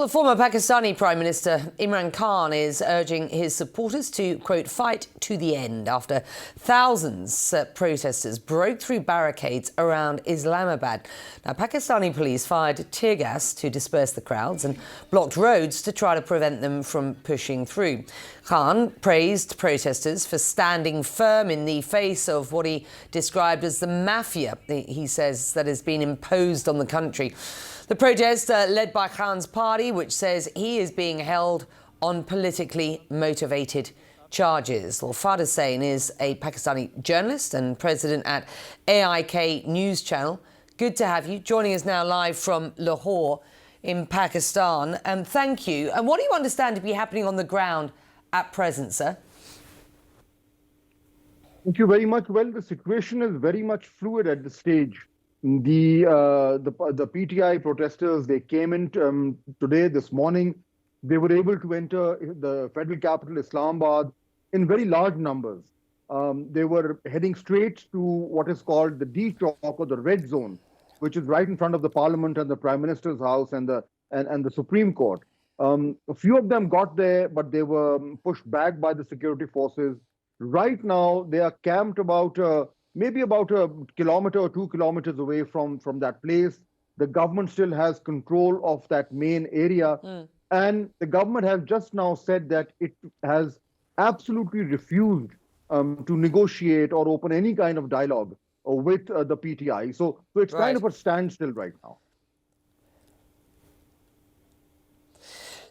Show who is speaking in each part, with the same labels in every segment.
Speaker 1: Well, the former Pakistani Prime Minister Imran Khan is urging his supporters to, quote, fight to the end after thousands of protesters broke through barricades around Islamabad. Now, Pakistani police fired tear gas to disperse the crowds and blocked roads to try to prevent them from pushing through. Khan praised protesters for standing firm in the face of what he described as the mafia, he says, that has been imposed on the country. The protest led by Khan's party, which says he is being held on politically motivated charges. Well, Fahd Hussain is a Pakistani journalist and president at AIK News Channel. Good to have you joining us now live from Lahore in Pakistan. Thank you. And what do you understand to be happening on the ground at present, sir?
Speaker 2: Thank you very much. Well, the situation is very much fluid at this stage. The PTI protesters, they came in today, this morning. They were able to enter the federal capital, Islamabad, in very large numbers. They were heading straight to what is called the D Chowk, or the red zone, which is right in front of the parliament and the prime minister's house and the Supreme Court. A few of them got there, but they were pushed back by the security forces. Right now, they are camped maybe about a kilometer or 2 kilometers away from that place. The government still has control of that main area. And the government has just now said that it has absolutely refused to negotiate or open any kind of dialogue with the PTI. So it's kind of a standstill right now.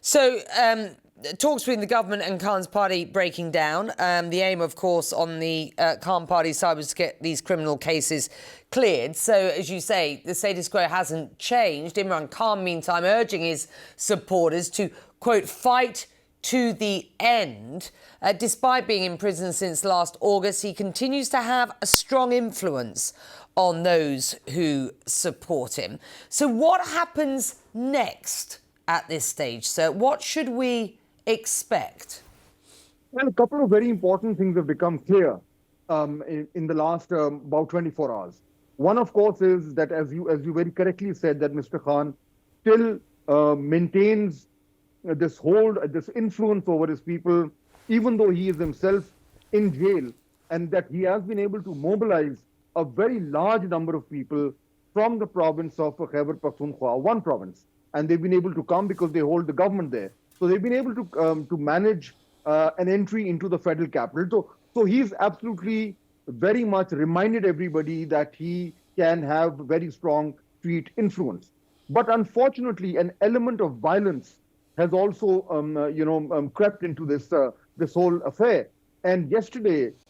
Speaker 1: So talks between the government and Khan's party breaking down. The aim, of course, on the Khan party side was to get these criminal cases cleared. So, as you say, the status quo hasn't changed. Imran Khan, meantime, urging his supporters to, quote, fight to the end. Despite being in prison since last August, he continues to have a strong influence on those who support him. So what happens next at this stage, sir? What should we expect?
Speaker 2: Well, a couple of very important things have become clear in the last about 24 hours. One, of course, is that, as you very correctly said, that Mr. Khan still maintains this hold, this influence over his people, even though he is himself in jail, and that he has been able to mobilize a very large number of people from the province of Khyber Pakhtunkhwa, one province, and they've been able to come because they hold the government there. So they've been able to manage an entry into the federal capital. So he's absolutely very much reminded everybody that he can have very strong street influence. But unfortunately, an element of violence has also, crept into this whole affair. And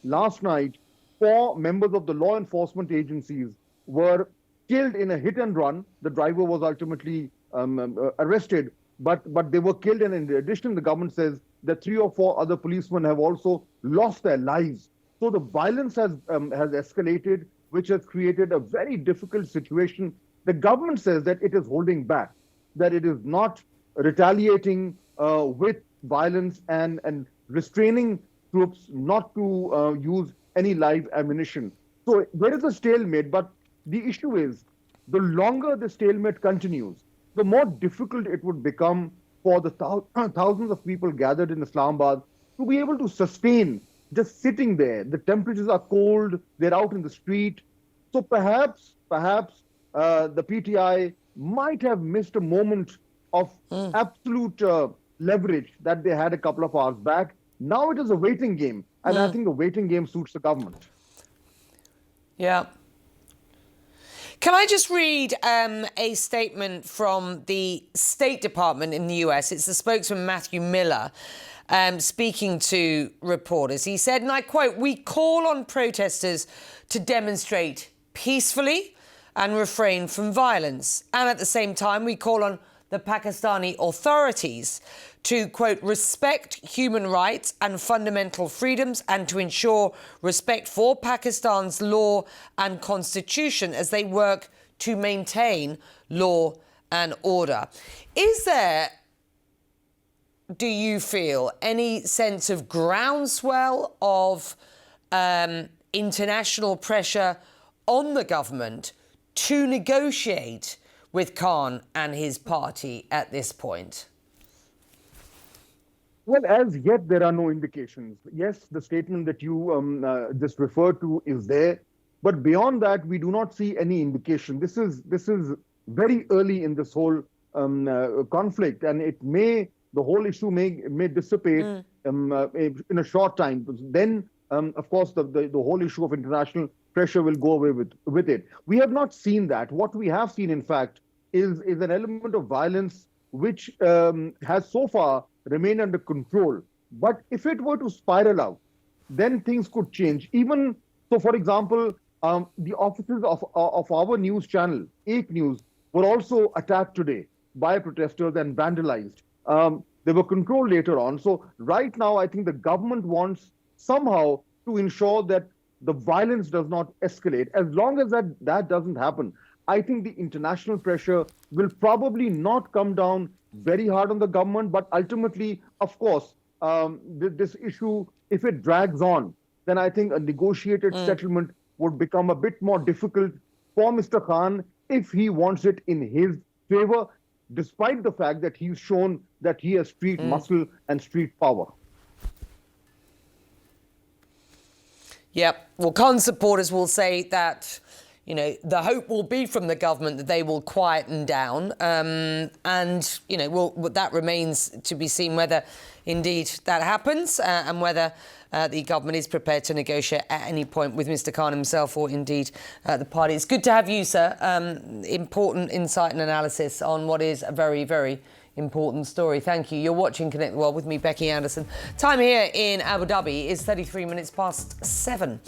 Speaker 2: last night, 4 members of the law enforcement agencies were killed in a hit and run. The driver was ultimately arrested. But they were killed, and in addition, the government says that 3 or 4 other policemen have also lost their lives. So the violence has escalated, which has created a very difficult situation. The government says that it is holding back, that it is not retaliating with violence and restraining troops not to use any live ammunition. So there is a stalemate, but the issue is, the longer the stalemate continues, the more difficult it would become for the thousands of people gathered in Islamabad to be able to sustain just sitting there. The temperatures are cold, they're out in the street. So perhaps the PTI might have missed a moment of absolute leverage that they had a couple of hours back. Now it is a waiting game, and I think the waiting game suits the government.
Speaker 1: Yeah. Can I just read a statement from the State Department in the US? It's the spokesman, Matthew Miller, speaking to reporters. He said, and I quote, "We call on protesters to demonstrate peacefully and refrain from violence. And at the same time, we call on the Pakistani authorities to, quote, respect human rights and fundamental freedoms and to ensure respect for Pakistan's law and constitution as they work to maintain law and order." Is there, do you feel, any sense of groundswell of international pressure on the government to negotiate with Khan and his party at this point?
Speaker 2: Well, as yet, there are no indications. Yes, the statement that you just referred to is there, but beyond that, we do not see any indication. This is very early in this whole conflict, and the whole issue may dissipate in a short time. Then, of course, the whole issue of international pressure will go away with it. We have not seen that. What we have seen, in fact, is an element of violence which has so far remained under control. But if it were to spiral out, then things could change. Even so, for example, the offices of our news channel, Ek News, were also attacked today by protesters and vandalized. They were controlled later on. So right now, I think the government wants somehow to ensure that the violence does not escalate. As long as that doesn't happen, I think the international pressure will probably not come down very hard on the government, but ultimately, of course, this issue, if it drags on, then I think a negotiated settlement would become a bit more difficult for Mr. Khan if he wants it in his favor, despite the fact that he's shown that he has street muscle and street power.
Speaker 1: Yep. Well, Khan supporters will say that, you know, the hope will be from the government that they will quieten down. And, you know, that remains to be seen whether indeed that happens and whether the government is prepared to negotiate at any point with Mr. Khan himself or indeed the party. It's good to have you, sir. Important insight and analysis on what is a very, very important story. Thank you. You're watching Connect the World with me, Becky Anderson. Time here in Abu Dhabi is 33 minutes past 7.